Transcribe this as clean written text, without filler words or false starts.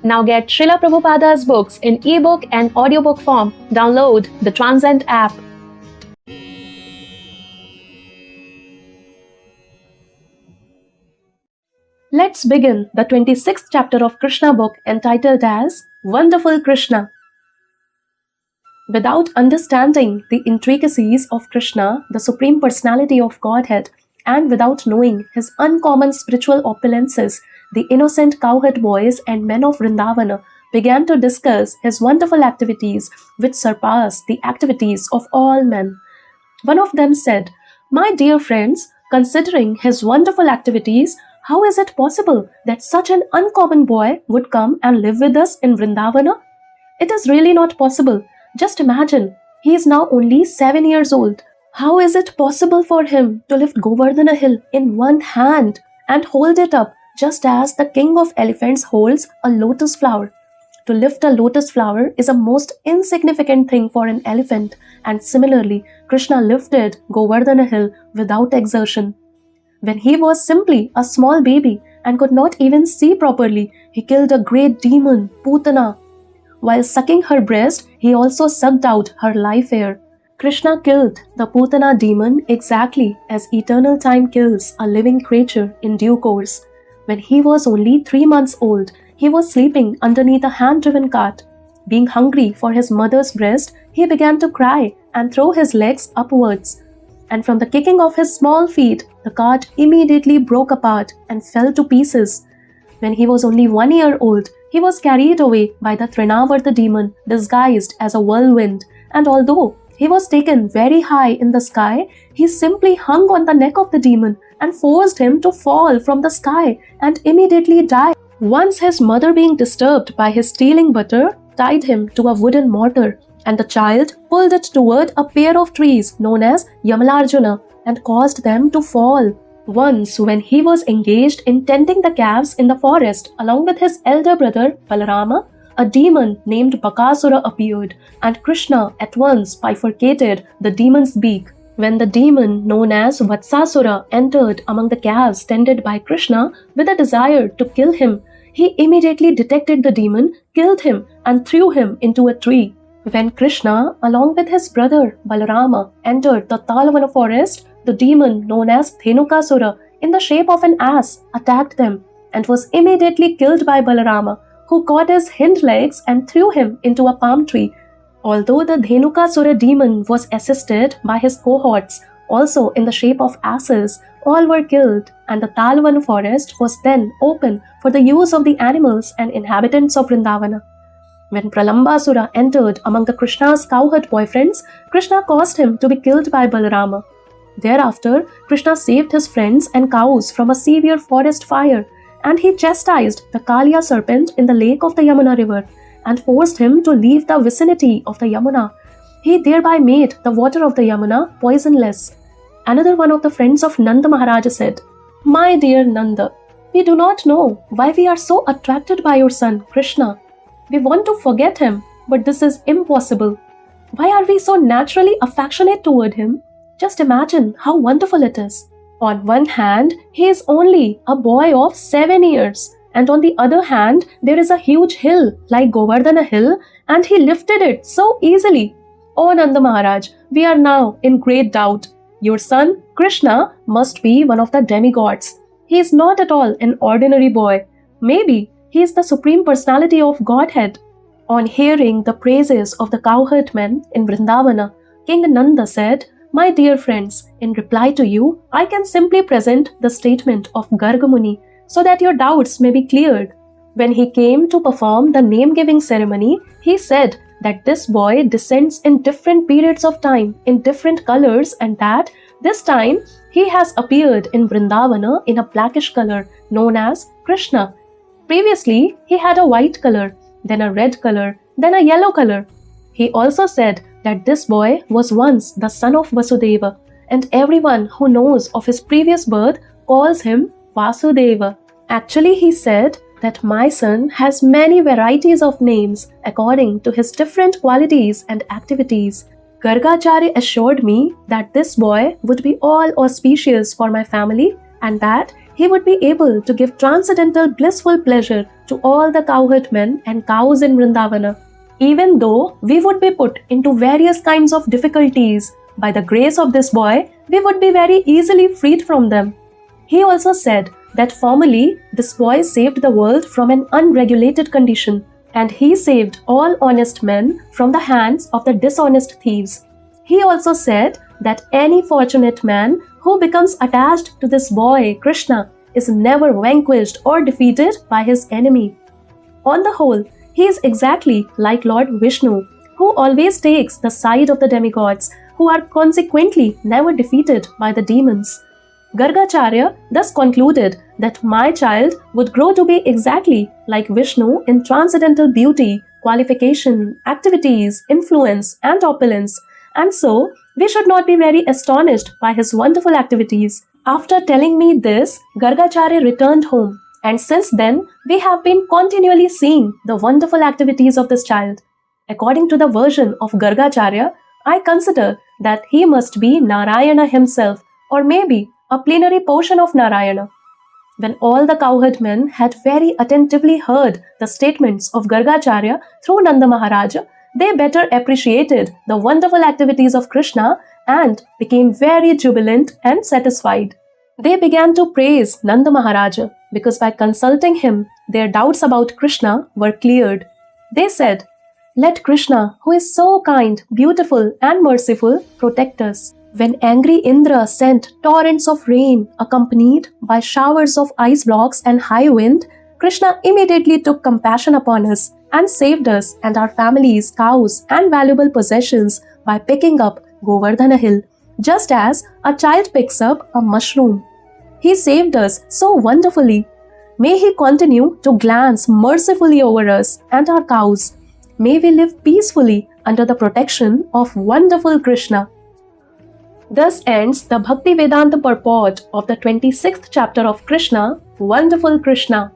Now get Srila Prabhupada's books in ebook and audiobook form. Download the Transcend app. Let's begin the 26th chapter of Krishna book entitled as Wonderful Krishna. Without understanding the intricacies of Krishna, the Supreme Personality of Godhead, and without knowing his uncommon spiritual opulences, the innocent cowherd boys and men of Vrindavana began to discuss his wonderful activities which surpass the activities of all men. One of them said, "My dear friends, considering his wonderful activities, how is it possible that such an uncommon boy would come and live with us in Vrindavana? It is really not possible. Just imagine, he is now only 7 years old. How is it possible for him to lift Govardhana hill in one hand and hold it up just as the king of elephants holds a lotus flower? To lift a lotus flower is a most insignificant thing for an elephant, and similarly, Krishna lifted Govardhana hill without exertion. When he was simply a small baby and could not even see properly, he killed a great demon, Putana. While sucking her breast, he also sucked out her life air. Krishna killed the Putana demon exactly as eternal time kills a living creature in due course. When he was only 3 months old, he was sleeping underneath a hand-driven cart. Being hungry for his mother's breast, he began to cry and throw his legs upwards. And from the kicking of his small feet, the cart immediately broke apart and fell to pieces. When he was only 1 year old, he was carried away by the Trinavarta demon disguised as a whirlwind, and although he was taken very high in the sky, he simply hung on the neck of the demon and forced him to fall from the sky and immediately die. Once his mother, being disturbed by his stealing butter, tied him to a wooden mortar, and the child pulled it toward a pair of trees known as Yamalarjuna and caused them to fall. Once, when he was engaged in tending the calves in the forest along with his elder brother Balarama, a demon named Bakasura appeared, and Krishna at once bifurcated the demon's beak. When the demon known as Vatsasura entered among the calves tended by Krishna with a desire to kill him, he immediately detected the demon, killed him, and threw him into a tree. When Krishna, along with his brother Balarama, entered the Talavana forest, the demon known as Dhenukasura, in the shape of an ass, attacked them and was immediately killed by Balarama, who caught his hind legs and threw him into a palm tree. Although the Dhenukasura demon was assisted by his cohorts, also in the shape of asses, all were killed, and the Talavana forest was then open for the use of the animals and inhabitants of Vrindavana. When Pralambasura entered among the Krishna's cowherd boyfriends, Krishna caused him to be killed by Balarama. Thereafter, Krishna saved his friends and cows from a severe forest fire, and he chastised the Kaliya serpent in the lake of the Yamuna river and forced him to leave the vicinity of the Yamuna. He thereby made the water of the Yamuna poisonless. Another one of the friends of Nanda Maharaja said, "My dear Nanda, we do not know why we are so attracted by your son, Krishna. We want to forget him, but this is impossible. Why are we so naturally affectionate toward him? Just imagine how wonderful it is. On one hand, he is only a boy of 7 years, and on the other hand, there is a huge hill like Govardhana hill, and he lifted it so easily. Oh Nanda Maharaj, we are now in great doubt. Your son, Krishna, must be one of the demigods. He is not at all an ordinary boy. Maybe he is the Supreme Personality of Godhead." On hearing the praises of the cowherd men in Vrindavana, King Nanda said, "My dear friends, in reply to you, I can simply present the statement of Garga Muni so that your doubts may be cleared. When he came to perform the name-giving ceremony, he said that this boy descends in different periods of time, in different colors, and that this time he has appeared in Vrindavana in a blackish color known as Krishna. Previously, he had a white color, then a red color, then a yellow color. He also said that this boy was once the son of Vasudeva, and everyone who knows of his previous birth calls him Vasudeva. Actually, he said that my son has many varieties of names according to his different qualities and activities. Gargacharya assured me that this boy would be all auspicious for my family and that he would be able to give transcendental blissful pleasure to all the cowherd men and cows in Vrindavana. Even though we would be put into various kinds of difficulties, by the grace of this boy, we would be very easily freed from them. He also said that formerly this boy saved the world from an unregulated condition, and he saved all honest men from the hands of the dishonest thieves. He also said that any fortunate man who becomes attached to this boy, Krishna, is never vanquished or defeated by his enemy. On the whole, he is exactly like Lord Vishnu, who always takes the side of the demigods, who are consequently never defeated by the demons. Gargacharya thus concluded that my child would grow to be exactly like Vishnu in transcendental beauty, qualification, activities, influence, and opulence, and so we should not be very astonished by his wonderful activities. After telling me this, Gargacharya returned home, and since then we have been continually seeing the wonderful activities of this child. According to the version of Gargacharya, I consider that he must be Narayana himself, or maybe a plenary portion of Narayana. When all the cowherd men had very attentively heard the statements of Gargacharya through Nanda Maharaja, they better appreciated the wonderful activities of Krishna and became very jubilant and satisfied. They began to praise Nanda Maharaja because by consulting him, their doubts about Krishna were cleared. They said, "Let Krishna, who is so kind, beautiful, and merciful, protect us." When angry Indra sent torrents of rain accompanied by showers of ice blocks and high wind, Krishna immediately took compassion upon us and saved us and our families, cows, and valuable possessions by picking up Govardhana hill, just as a child picks up a mushroom. He saved us so wonderfully. May he continue to glance mercifully over us and our cows. May we live peacefully under the protection of wonderful Krishna. Thus ends the Bhakti Vedanta purport of the 26th chapter of Krishna, Wonderful Krishna.